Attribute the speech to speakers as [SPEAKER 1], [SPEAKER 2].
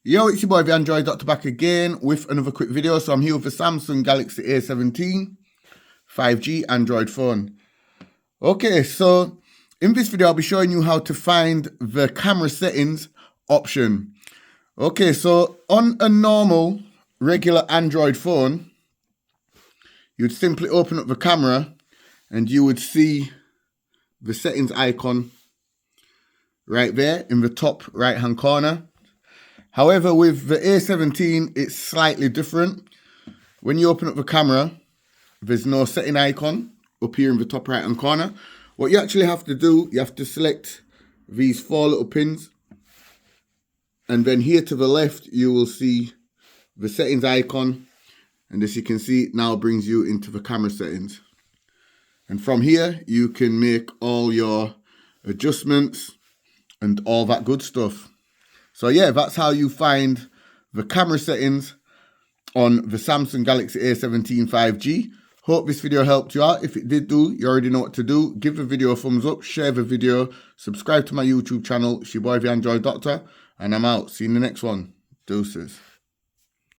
[SPEAKER 1] Yo, it's your boy the Android Doctor back again with another quick video. So I'm here with the Samsung Galaxy A17 5G Android phone. Okay, so in this video I'll be showing you how to find the camera settings option. Okay, so on a normal regular Android phone, you'd simply open up the camera and you would see the settings icon right there in the top right hand corner. However, with the A17, it's slightly different. When you open up the camera, there's no setting icon up here in the top right hand corner. What you actually have to do, you have to select these four little pins. And then here to the left, you will see the settings icon. And as you can see, it now brings you into the camera settings. And from here, you can make all your adjustments and all that good stuff. So yeah, that's how you find the camera settings on the Samsung Galaxy A17 5G. Hope this video helped you out. If it did do, you already know what to do. Give the video a thumbs up, share the video, subscribe to my YouTube channel. It's your boy, the Android Doctor, and I'm out. See you in the next one. Deuces.